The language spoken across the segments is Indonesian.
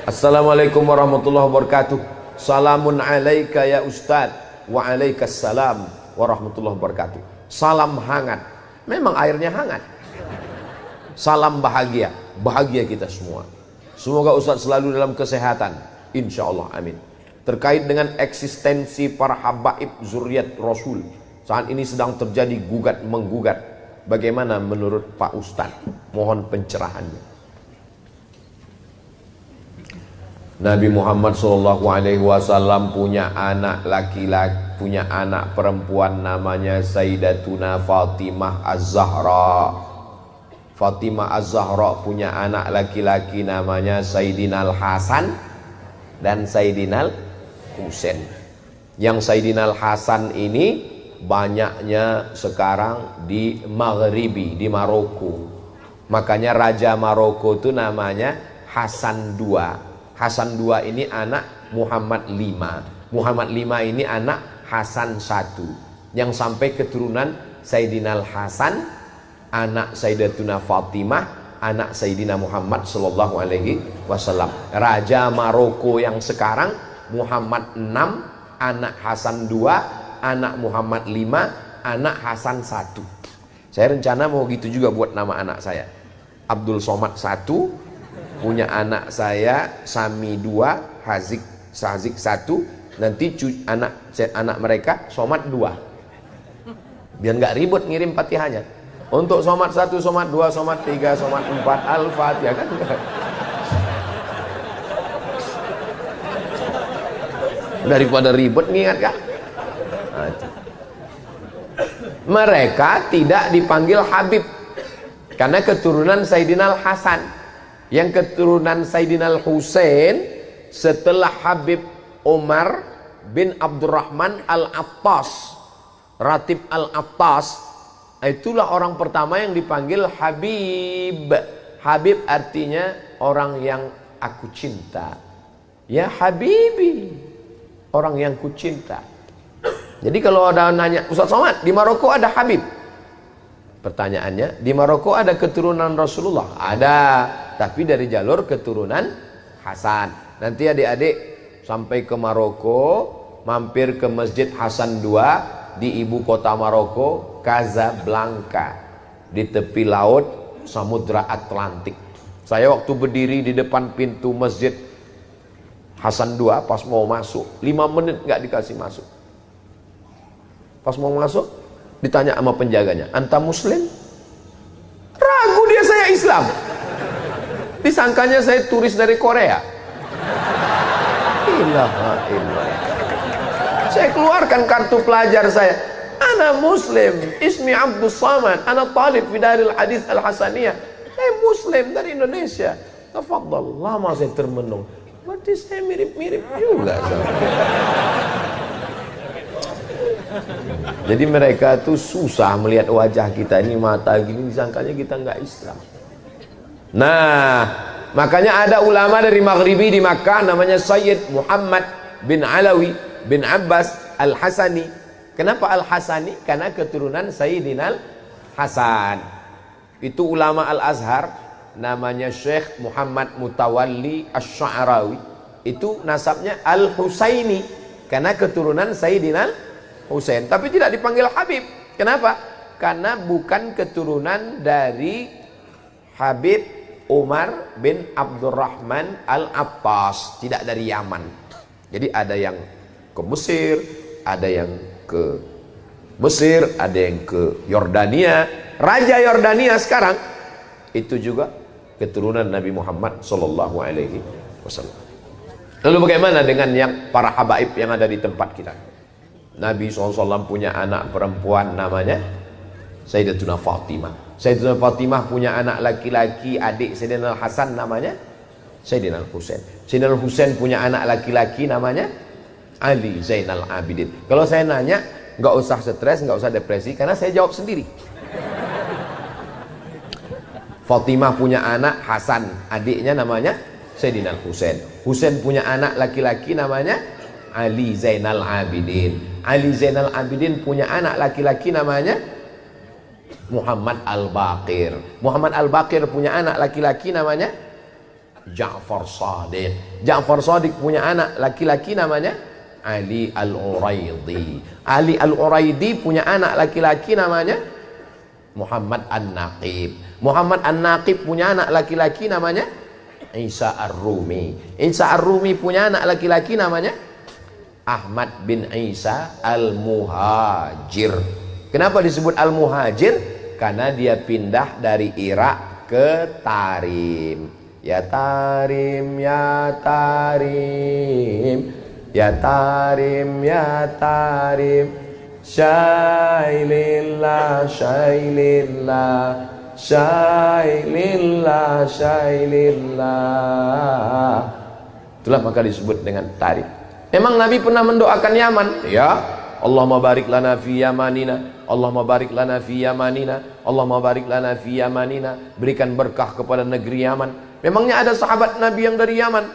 Assalamualaikum warahmatullahi wabarakatuh. Salamun alaika ya Ustadz. Wa alaikassalam warahmatullahi wabarakatuh. Salam hangat. Memang airnya hangat. Salam bahagia. Bahagia kita semua. Semoga Ustadz selalu dalam kesehatan. Insya Allah, amin. Terkait dengan eksistensi para habaib zuriat Rasul, saat ini sedang terjadi gugat menggugat. Bagaimana menurut Pak Ustadz? Mohon pencerahannya. Nabi Muhammad SAW punya anak laki-laki, punya anak perempuan namanya Sayyidatuna Fatimah Az-Zahra. Fatimah Az-Zahra punya anak laki-laki namanya Sayyidina Al-Hasan dan Sayyidina Al-Husain. Yang Sayyidina Al-Hasan ini banyaknya sekarang di Maghribi, di Maroko. Makanya Raja Maroko itu namanya Hasan II. Hasan II ini anak Muhammad V. Muhammad V ini anak Hasan I, yang sampai keturunan Sayyidina Al-Hasan, anak Sayyidatuna Fatimah, anak Sayyidina Muhammad sallallahu alaihi wasallam. Raja Maroko yang sekarang Muhammad VI, anak Hasan II, anak Muhammad V, anak Hasan I. Saya rencana mau gitu juga buat nama anak saya. Abdul Somad I, punya anak saya Sami 2, Sazik 1, nanti anak mereka Somad 2. Biar nggak ribut ngirim Fatihahnya. Untuk Somad 1, Somad 2, Somad 3, Somad 4, Al-Fatihah kan. Daripada ribut ngingat kan. Mereka tidak dipanggil Habib karena keturunan Sayyidina Al-Hasan. Yang keturunan Sayyidina Al-Husain setelah Habib Umar bin Abdurrahman Al-Attas, Ratib Al-Attas, itulah orang pertama yang dipanggil Habib. Habib artinya orang yang aku cinta. Ya Habibi, orang yang ku cinta. Jadi kalau ada nanya, Ustaz Somad, di Maroko ada Habib? Pertanyaannya, di Maroko ada keturunan Rasulullah? Ada, tapi dari jalur keturunan Hasan. Nanti adik-adik sampai ke Maroko, mampir ke Masjid Hasan II di ibu kota Maroko, Casablanca, di tepi laut Samudra Atlantik. Saya waktu berdiri di depan pintu Masjid Hasan II, pas mau masuk 5 menit nggak dikasih masuk. Pas mau masuk ditanya sama penjaganya, anta muslim? Ragu dia, saya Islam. Disangkanya saya turis dari Korea. Ilaha illallah. Saya keluarkan kartu pelajar saya. Ana muslim, ismi Abdus Samad, ana talib fi Daril Hadis Al-Hasaniyah. Saya muslim dari Indonesia. Tafadhal. Lama saya termenung. Berarti saya mirip-mirip juga. Jadi mereka tuh susah melihat wajah kita ini, mata gini, disangkanya kita nggak Islam. Nah, makanya ada ulama dari Maghribi di Makkah namanya Sayyid Muhammad bin Alawi bin Abbas Al-Hasani. Kenapa Al-Hasani? Karena keturunan Sayyidina Al-Hasan. Itu ulama Al-Azhar namanya Syekh Muhammad Mutawalli Asy-Sya'rawi. Itu nasabnya Al-Husaini karena keturunan Sayyidina Husain, tapi tidak dipanggil Habib. Kenapa? Karena bukan keturunan dari Habib Umar bin Abdurrahman Al-Attas, tidak dari Yaman. Jadi ada yang ke Mesir, ada yang ke Mesir, ada yang ke Yordania. Raja Yordania sekarang itu juga keturunan Nabi Muhammad sallallahu alaihi wasallam. Lalu bagaimana dengan yang para habaib yang ada di tempat kita? Nabi SAW punya anak perempuan namanya Sayyidatuna Fatimah. Sayyidatuna Fatimah punya anak laki-laki, adik Sayyidina Al-Hasan namanya Sayyidina Al-Husain. Sayyidina Al-Husain punya anak laki-laki namanya Ali Zainal Abidin. Kalau saya nanya, nggak usah stres, nggak usah depresi, karena saya jawab sendiri. Fatimah punya anak Hasan, adiknya namanya Sayyidina Al-Husain. Husain punya anak laki-laki namanya Ali Zainal Abidin. Ali Zainal Abidin punya anak laki-laki namanya Muhammad Al-Baqir. Muhammad Al-Baqir punya anak laki-laki namanya Ja'far Shadiq. Ja'far Shadiq punya anak laki-laki namanya Ali Al-Uraidi. Ali Al-Uraidi punya anak laki-laki namanya Muhammad An-Naqib. Muhammad An-Naqib punya anak laki-laki namanya Isa Ar-Rumi. Isa Ar-Rumi punya anak laki-laki namanya Ahmad bin Isa Al-Muhajir. Kenapa disebut Al-Muhajir? Karena dia pindah dari Irak ke Tarim. Ya Tarim, ya Tarim, ya Tarim, ya Tarim, Syailillah, Syailillah, Syailillah, Syailillah. Itulah maka disebut dengan Tarim. Memang Nabi pernah mendoakan Yaman, ya. Allahumma barik lana fi yamanina, Allahumma barik lana fi yamanina, Allahumma barik lana fi yamanina. Berikan berkah kepada negeri Yaman. Memangnya ada sahabat Nabi yang dari Yaman?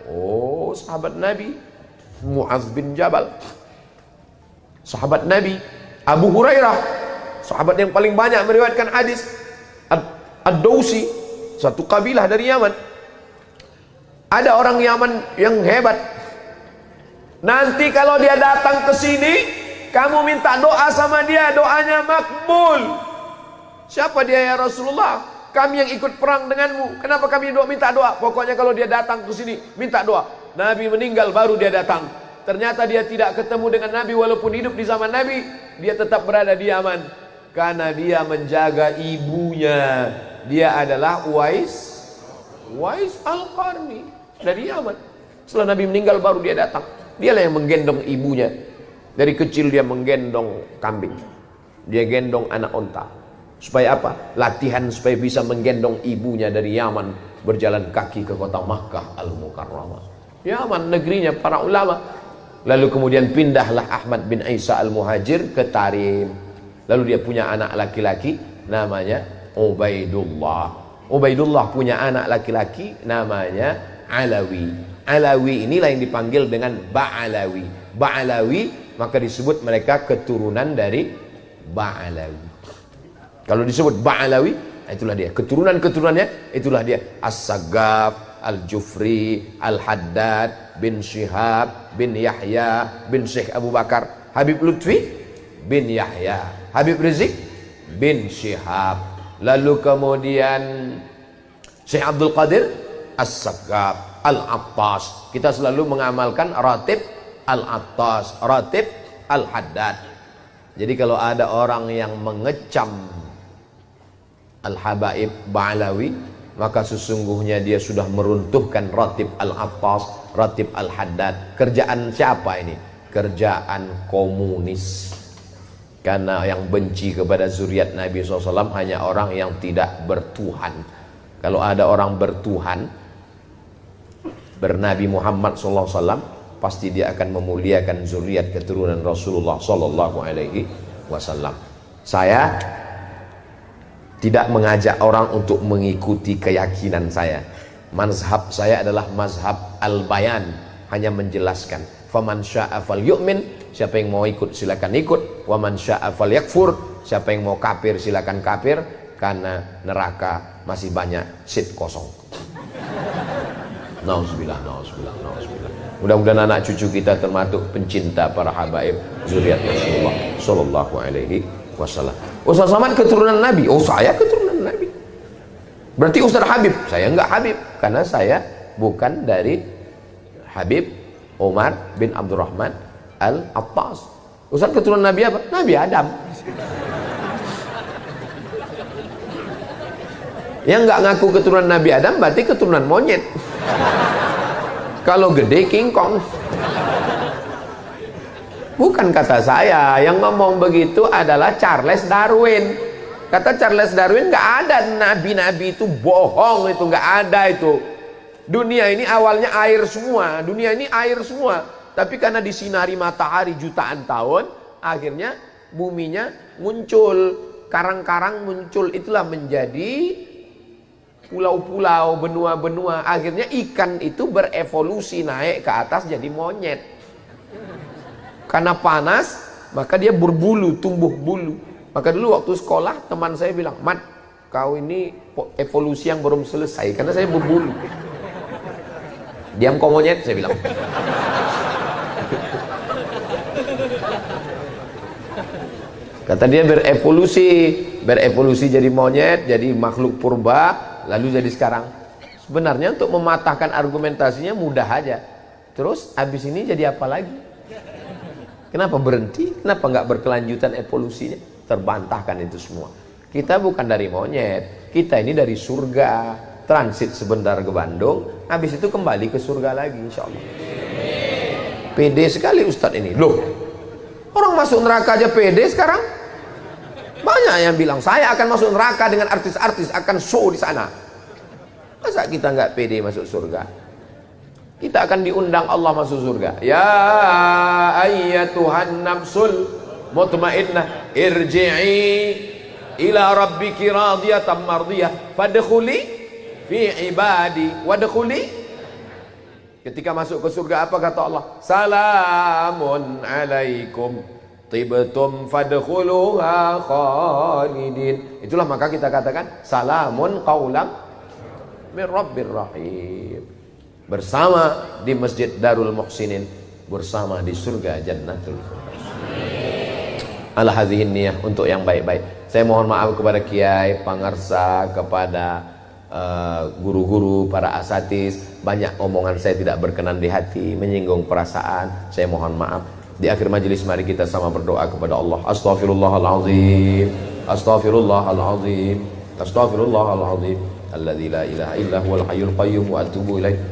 Oh, sahabat Nabi Mu'adz bin Jabal. Sahabat Nabi Abu Hurairah, sahabat yang paling banyak meriwayatkan hadis. Ad-Dausi, satu kabilah dari Yaman. Ada orang Yaman yang hebat. Nanti kalau dia datang ke sini, kamu minta doa sama dia, doanya makbul. Siapa dia ya Rasulullah? Kami yang ikut perang denganmu. Kenapa kami minta doa? Pokoknya kalau dia datang ke sini, minta doa. Nabi meninggal baru dia datang. Ternyata dia tidak ketemu dengan Nabi walaupun hidup di zaman Nabi. Dia tetap berada di Yaman. Karena dia menjaga ibunya. Dia adalah Uwais Al-Qarni dari Yaman. Setelah Nabi meninggal baru dia datang. Dialah yang menggendong ibunya. Dari kecil dia menggendong kambing. Dia gendong anak onta. Supaya apa? Latihan supaya bisa menggendong ibunya dari Yaman, berjalan kaki ke kota Makkah Al-Mukarramah. Yaman negerinya para ulama. Lalu kemudian pindahlah Ahmad bin Isa Al-Muhajir ke Tarim. Lalu dia punya anak laki-laki namanya Ubaidullah. Ubaidullah punya anak laki-laki namanya Alawi. Alawi inilah yang dipanggil dengan Ba'alawi. Ba'alawi maka disebut mereka keturunan dari Ba'alawi. Kalau disebut Ba'alawi, itulah dia. Keturunan-keturunannya, itulah dia. As-Saggaf, Al-Jufri, Al-Haddad, bin Syihab, bin Yahya, bin Syekh Abu Bakar, Habib Lutfi, bin Yahya, Habib Rizik, bin Syihab. Lalu kemudian Syekh Abdul Qadir, As-Saggaf, Al-Attas. Kita selalu mengamalkan Ratib Al-Attas, Ratib Al-Haddad. Jadi kalau ada orang yang mengecam Al-Habaib Ba'alawi, maka sesungguhnya dia sudah meruntuhkan Ratib Al-Attas, Ratib Al-Haddad. Kerjaan siapa ini? Kerjaan komunis. Karena yang benci kepada zuriat Nabi SAW hanya orang yang tidak bertuhan. Kalau ada orang bertuhan, bernabi Muhammad SAW, pasti dia akan memuliakan zuriat keturunan Rasulullah SAW. Saya tidak mengajak orang untuk mengikuti keyakinan saya. Mazhab saya adalah mazhab al-bayan, hanya menjelaskan. Faman syaa falyu'min, siapa yang mau ikut silakan ikut. Wa man syaa falyakfur, siapa yang mau kafir silakan kafir, karena neraka masih banyak seat kosong. Nauzubillah, nauzubillah, nauzubillah. Mudah-mudahan anak cucu kita termasuk pencinta para habaib zuriat Rasulullah sallallahu alaihi wasallam. Ustaz Samad keturunan Nabi. Oh, saya keturunan Nabi. Berarti Ustaz Habib. Saya enggak Habib karena saya bukan dari Habib Umar bin Abdurrahman Al-Attas. Ustaz keturunan Nabi apa? Nabi Adam. Yang enggak ngaku keturunan Nabi Adam berarti keturunan monyet. Kalau gede King Kong. Bukan kata saya, yang ngomong begitu adalah Charles Darwin. Kata Charles Darwin, nggak ada nabi-nabi itu bohong, itu nggak ada itu. Dunia ini awalnya air semua, dunia ini air semua. Tapi karena disinari matahari jutaan tahun, akhirnya buminya muncul, karang-karang muncul, itulah menjadi pulau-pulau, benua-benua. Akhirnya ikan itu berevolusi naik ke atas jadi monyet. Karena panas, maka dia berbulu, tumbuh bulu. Maka dulu waktu sekolah teman saya bilang, "Mat, kau ini evolusi yang belum selesai karena saya berbulu." Diam kau monyet, saya bilang. Kata dia berevolusi jadi monyet, jadi makhluk purba, lalu jadi sekarang. Sebenarnya untuk mematahkan argumentasinya mudah aja. Terus habis ini jadi apa lagi? Kenapa berhenti? Kenapa nggak berkelanjutan evolusinya? Terbantahkan itu semua. Kita bukan dari monyet, kita ini dari surga. Transit sebentar ke Bandung, habis itu kembali ke surga lagi, insya Allah. Pede sekali Ustadz ini. Loh, orang masuk neraka aja pede sekarang. Banyak yang bilang saya akan masuk neraka dengan artis-artis, akan show di sana. Masa kita nggak pede masuk surga? Kita akan diundang Allah masuk surga. Ya ayyatuhan nafsul mutmainnah irji'i ila rabbiki radiyatan mardiyah fadkhuli fi ibadi wadkhuli. Ketika masuk ke surga apa kata Allah? Salamun alaikum tibtum fadkhuluha khalidin. Itulah maka kita katakan salamun qaulam min rabbir rahim. Bersama di Masjid Darul Muhsinin, bersama di surga Jannatul Firdaus. Ala hadhihi niyah, untuk yang baik-baik. Saya mohon maaf kepada kiai, pangarsa, kepada guru-guru, para asatiz. Banyak omongan saya tidak berkenan di hati, menyinggung perasaan. Saya mohon maaf. Di akhir majelis mari kita sama berdoa kepada Allah. Astaghfirullahalazim, astaghfirullahalazim, astaghfirullahalazim, alladzi la ilaha illa huwal hayyul qayyum wa atubu ilaih.